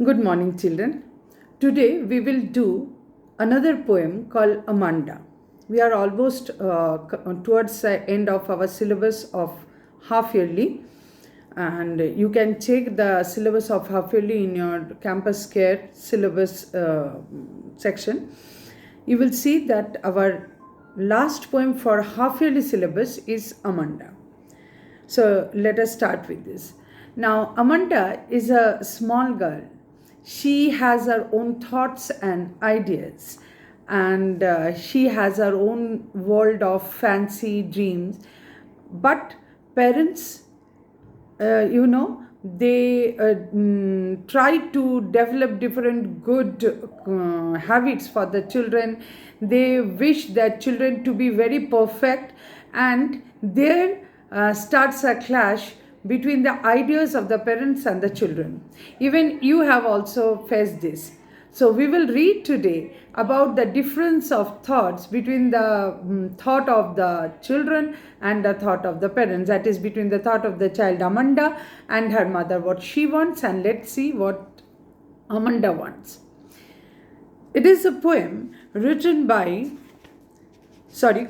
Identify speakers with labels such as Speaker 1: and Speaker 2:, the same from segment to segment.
Speaker 1: Good morning, children. Today we will do another poem called Amanda. We are almost towards the end of our syllabus of half yearly, and you can check the syllabus of half yearly in your campus care syllabus section. You will see that our last poem for half yearly syllabus is Amanda. So let us start with this. Now, Amanda is a small girl. She has her own thoughts and ideas, and she has her own world of fancy dreams. But parents, they try to develop different good habits for the children. They wish their children to be very perfect, and there starts a clash between the ideas of the parents and the children. Even you have also faced this. So we will read today about the difference of thoughts between the thought of the children and the thought of the parents. That is between the thought of the child Amanda and her mother, what she wants, and let's see what Amanda wants. It is a poem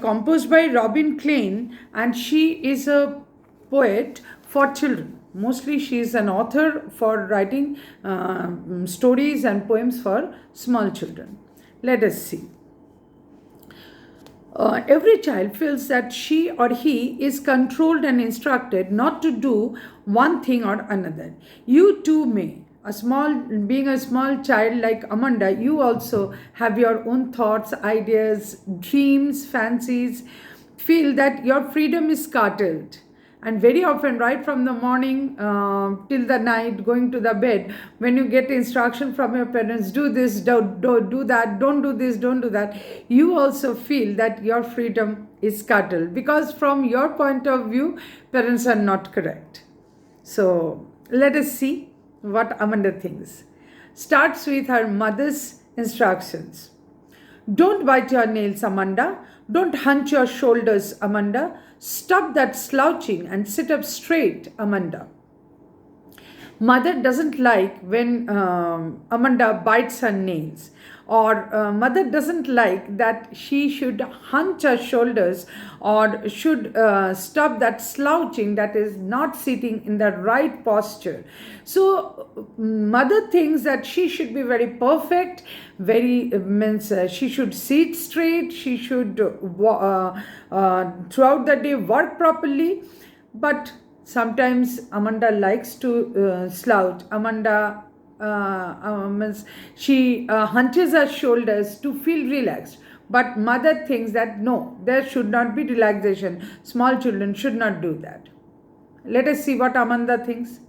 Speaker 1: composed by Robin Klein, and she is a poet for children. Mostly she is an author for writing stories and poems for small children. Let us see. Every child feels that she or he is controlled and instructed not to do one thing or another. You too may. Being a small child like Amanda, you also have your own thoughts, ideas, dreams, fancies. Feel that your freedom is curtailed. And very often, right from the morning till the night, going to the bed, when you get instruction from your parents, do this, do that, don't do this, don't do that, you also feel that your freedom is curtailed because from your point of view, parents are not correct. So let us see what Amanda thinks. Starts with her mother's instructions. Don't bite your nails, Amanda. Don't hunch your shoulders, Amanda. Stop that slouching and sit up straight, Amanda. Mother doesn't like when Amanda bites her nails, or mother doesn't like that she should hunch her shoulders or should stop that slouching, that is not sitting in the right posture. So mother thinks that she should be very perfect, she should sit straight, she should throughout the day work properly, but sometimes Amanda likes to slouch. Amanda she hunches her shoulders to feel relaxed. But mother thinks that no, there should not be relaxation. Small children should not do that. Let us see what Amanda thinks.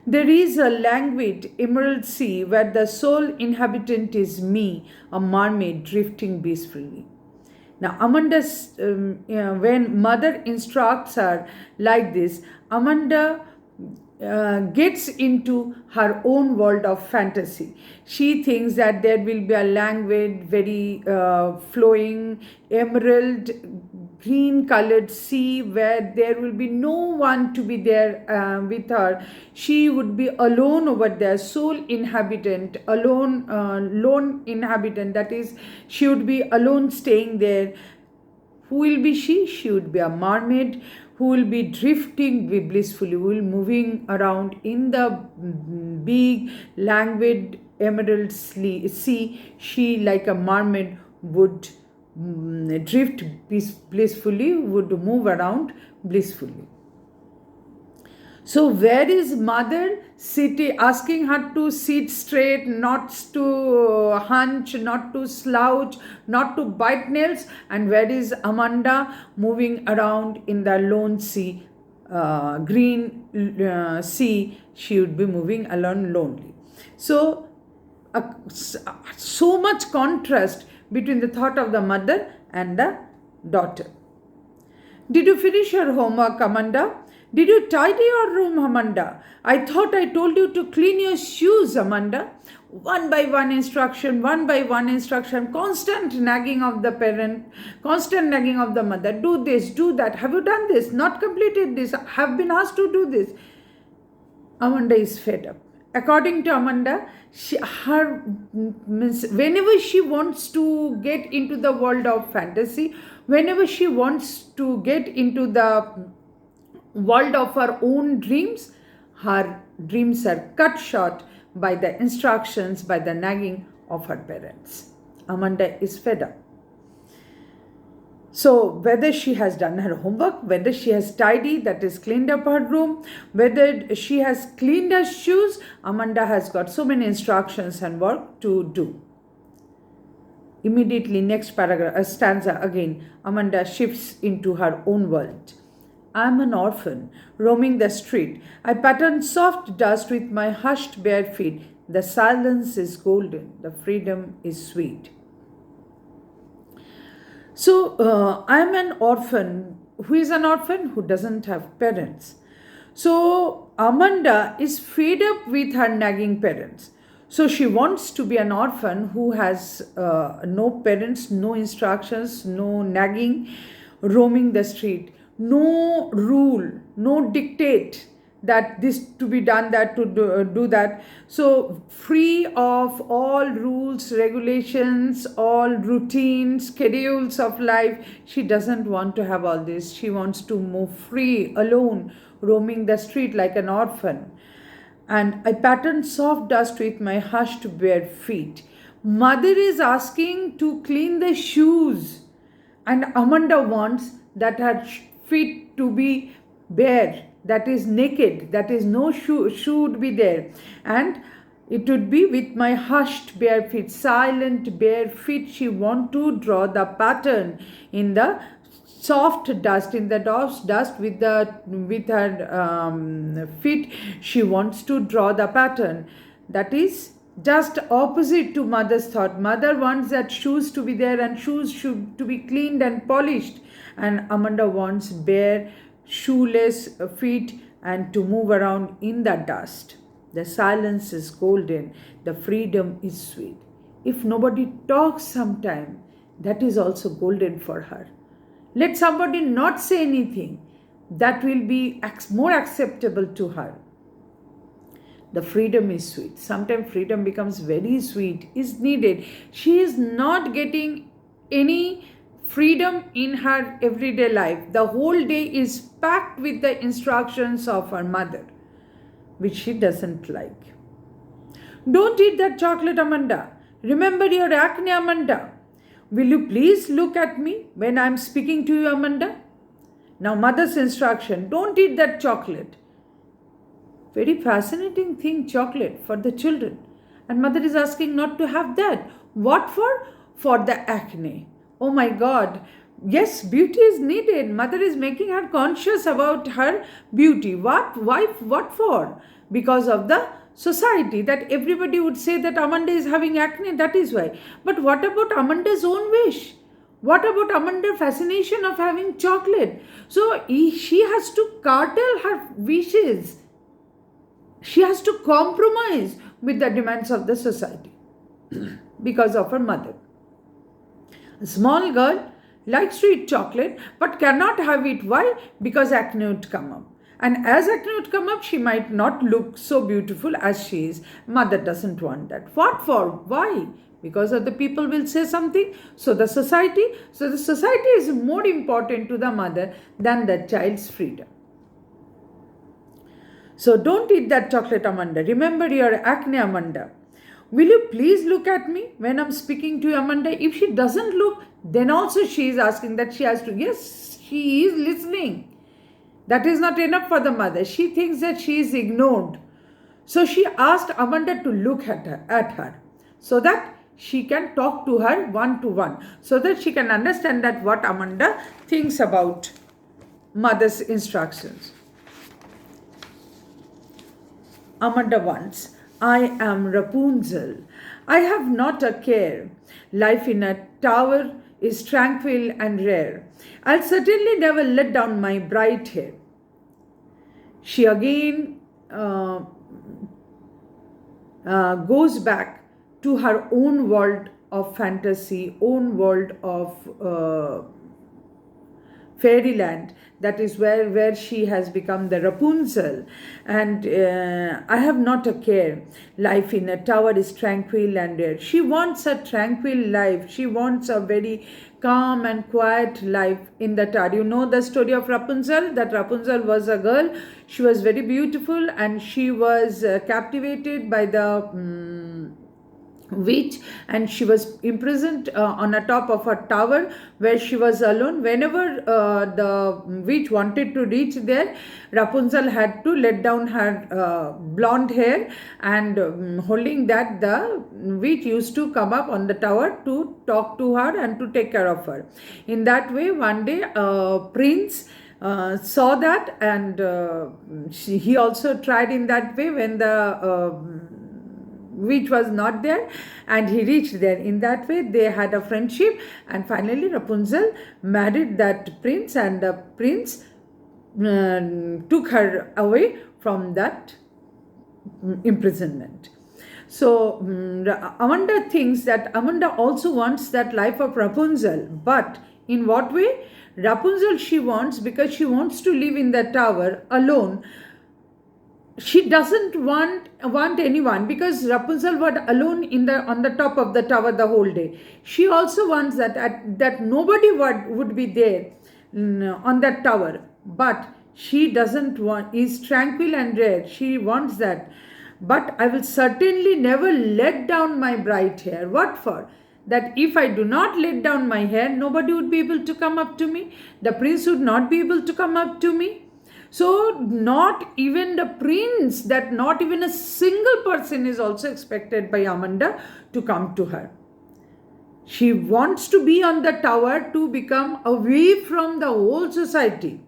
Speaker 1: There is a languid emerald sea where the sole inhabitant is me, a mermaid drifting peacefully. Now, Amanda, when mother instructs her like this, Amanda gets into her own world of fantasy. She thinks that there will be a languid, very flowing, emerald green colored sea where there will be no one to be there with her. She would be alone over there, sole inhabitant, lone inhabitant, that is, she would be alone staying there. Who will be she? She would be a mermaid who will be drifting blissfully, who will moving around in the big, languid emerald sea. She, like a mermaid, would drift blissfully, would move around blissfully. So where is mother sitting, asking her to sit straight, not to hunch, not to slouch, not to bite nails? And where is Amanda moving around in the lone sea, green sea? She would be moving along lonely. So, so much contrast between the thought of the mother and the daughter. Did you finish your homework, Amanda? Did you tidy your room, Amanda? I thought I told you to clean your shoes, Amanda. One by one instruction, constant nagging of the parent, constant nagging of the mother. Do this, do that. Have you done this? Not completed this. Have been asked to do this. Amanda is fed up. according to Amanda, means whenever she wants to get into the world of fantasy, whenever she wants to get into the world of her own dreams, her dreams are cut short by the instructions, by the nagging of her parents. Amanda is fed up. So whether she has done her homework, whether she has tidied, that is cleaned up her room, whether she has cleaned her shoes, Amanda has got so many instructions and work to do. Immediately next paragraph, stanza again, Amanda shifts into her own world. I am an orphan, roaming the street. I pattern soft dust with my hushed bare feet. The silence is golden, the freedom is sweet. So, I am an orphan. Who is an orphan? Who doesn't have parents. So, Amanda is fed up with her nagging parents. So, she wants to be an orphan who has no parents, no instructions, no nagging, roaming the street, no rule, no dictate that this to be done, that to do that. So free of all rules, regulations, all routines, schedules of life. She doesn't want to have all this. She wants to move free, alone, roaming the street like an orphan. And I pattern soft dust with my hushed bare feet. Mother is asking to clean the shoes, and Amanda wants that her feet to be bare, that is naked, that is no shoe would be there, and it would be with my hushed bare feet, silent bare feet. She want to draw the pattern in the soft dust, in the dust with her feet. She wants to draw the pattern. That is just opposite to mother's thought. Mother wants that shoes to be there and shoes should to be cleaned and polished, and Amanda wants bare shoeless feet and to move around in the dust. The silence is golden, the freedom is sweet. If nobody talks sometime, that is also golden for her. Let somebody not say anything, that will be more acceptable to her. The freedom is sweet. Sometimes freedom becomes very sweet, is needed. She is not getting any freedom in her everyday life. The whole day is packed with the instructions of her mother, which she doesn't like. Don't eat that chocolate, Amanda. Remember your acne, Amanda. Will you please look at me when I'm speaking to you, Amanda? Now, mother's instruction, don't eat that chocolate. Very fascinating thing, chocolate for the children. And mother is asking not to have that. What for? For the acne. Oh my God. Yes, beauty is needed. Mother is making her conscious about her beauty. What? Why? What for? Because of the society, that everybody would say that Amanda is having acne, that is why. But what about Amanda's own wish? What about Amanda's fascination of having chocolate? So she has to curtail her wishes. She has to compromise with the demands of the society because of her mother. A small girl likes to eat chocolate but cannot have it. Why? Because acne would come up. And as acne would come up, she might not look so beautiful as she is. Mother doesn't want that. What for? Why? Because of the people will say something. So the society is more important to the mother than the child's freedom. So don't eat that chocolate, Amanda. Remember your acne, Amanda. Will you please look at me when I'm speaking to you, Amanda? If she doesn't look, then also she is asking that she has to. Yes, she is listening. That is not enough for the mother. She thinks that she is ignored. So she asked Amanda to look at her so that she can talk to her one-to-one, so that she can understand that what Amanda thinks about mother's instructions. Amanda wants, I am Rapunzel. I have not a care. Life in a tower is tranquil and rare. I'll certainly never let down my bright hair. She again goes back to her own world of fantasy, own world of fairyland. That is where she has become the Rapunzel. And I have not a care. Life in a tower is tranquil and rare. She wants a tranquil life. She wants a very calm and quiet life in the tower. You know the story of Rapunzel, that Rapunzel was a girl. She was very beautiful, and she was captivated by the witch, and she was imprisoned on a top of a tower where she was alone. Whenever the witch wanted to reach there, Rapunzel had to let down her blonde hair, and holding that, the witch used to come up on the tower to talk to her and to take care of her. In that way, one day prince saw that, and he also tried in that way when the which was not there, and he reached there. In that way, they had a friendship, and finally Rapunzel married that prince, and the prince took her away from that imprisonment. So Amanda thinks that Amanda also wants that life of Rapunzel, but in what way? Rapunzel she wants because she wants to live in the tower alone. She doesn't want anyone, because Rapunzel was alone on the top of the tower the whole day. She also wants that nobody would be there on that tower, but she doesn't want, is tranquil and rare. She wants that. But I will certainly never let down my bright hair. What for? That if I do not let down my hair, nobody would be able to come up to me. The prince would not be able to come up to me. So not even the prince, that not even a single person is also expected by Amanda to come to her. She wants to be on the tower to become away from the whole society.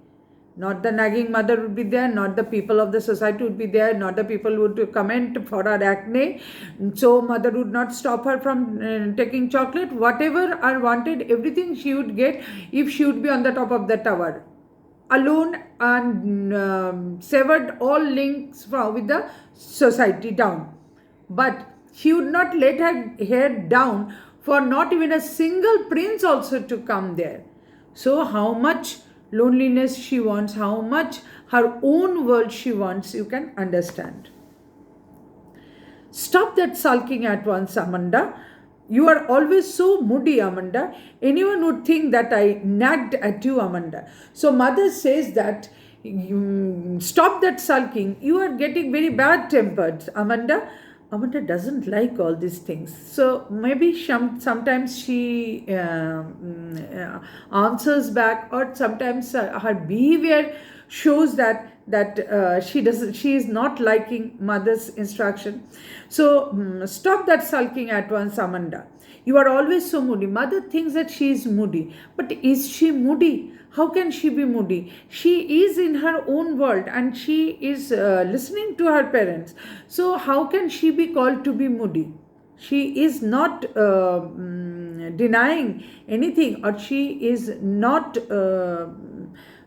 Speaker 1: Not the nagging mother would be there, not the people of the society would be there, not the people would comment for her acne. So mother would not stop her from taking chocolate. Whatever I wanted, everything she would get if she would be on the top of the tower, alone, and severed all links with the society down. But she would not let her hair down for not even a single prince also to come there. So how much loneliness she wants, how much her own world she wants, you can understand. Stop that sulking at once, Amanda. You are always so moody, Amanda. Anyone would think that I nagged at you, Amanda. So mother says that, stop that sulking. You are getting very bad tempered, Amanda. Amanda doesn't like all these things. So maybe sometimes she answers back, or sometimes her behavior shows that she is not liking mother's instruction. So stop that sulking at once, Amanda. You are always so moody. Mother thinks that she is moody, but is she moody? How can she be moody? She is in her own world, and she is listening to her parents. So how can she be called to be moody? She is not denying anything, or she is not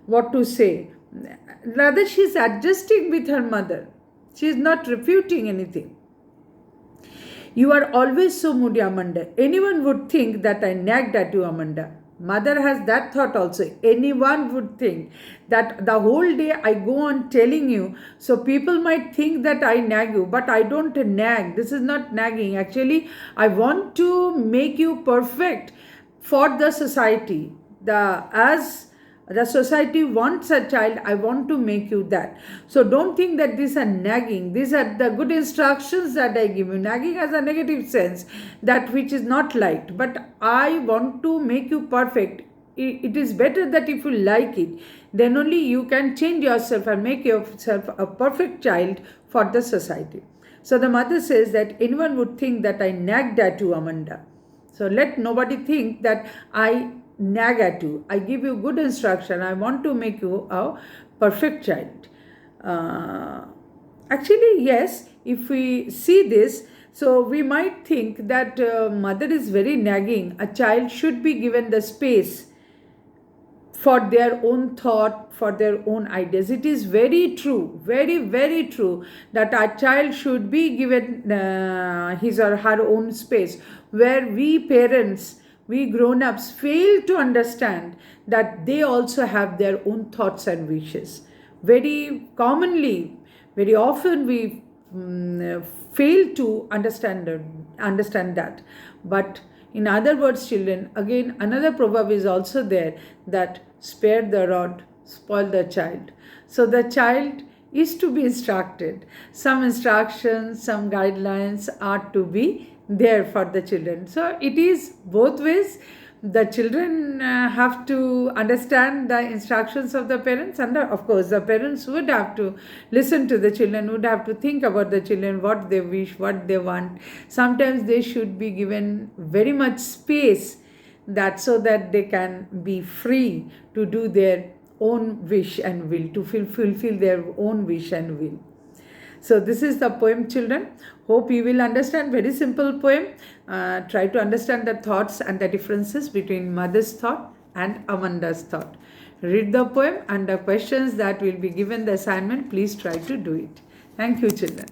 Speaker 1: what to say. Rather, she is adjusting with her mother. She is not refuting anything. You are always so moody, Amanda. Anyone would think that I nagged at you, Amanda. Mother has that thought also. Anyone would think that the whole day I go on telling you, so people might think that I nag you, but I don't nag. This is not nagging. Actually, I want to make you perfect for the society. As the society wants a child, I want to make you that. So don't think that these are nagging. These are the good instructions that I give you. Nagging has a negative sense, that which is not liked. But I want to make you perfect. It is better that if you like it, then only you can change yourself and make yourself a perfect child for the society. So the mother says that anyone would think that I nagged at you, Amanda. So let nobody think that I nag at you. I give you good instruction. I want to make you a perfect child. Actually, yes, if we see this, so we might think that mother is very nagging. A child should be given the space for their own thought, for their own ideas. It is very true, very, very true, that our child should be given his or her own space, where we parents, we grown-ups fail to understand that they also have their own thoughts and wishes. Very commonly, very often we fail to understand that. But in other words, children, again, another proverb is also there, that spare the rod, spoil the child. So the child is to be instructed. Some instructions, some guidelines are to be there for the children. So it is both ways. The children have to understand the instructions of the parents, and of course the parents would have to listen to the children, would have to think about the children, what they wish, what they want. Sometimes they should be given very much space, that so that they can be free to do their own wish and will, to fulfill their own wish and will. So this is the poem, children. Hope you will understand. Very simple poem. Try to understand the thoughts and the differences between mother's thought and Amanda's thought. Read the poem, and the questions that will be given the assignment, please try to do it. Thank you, children.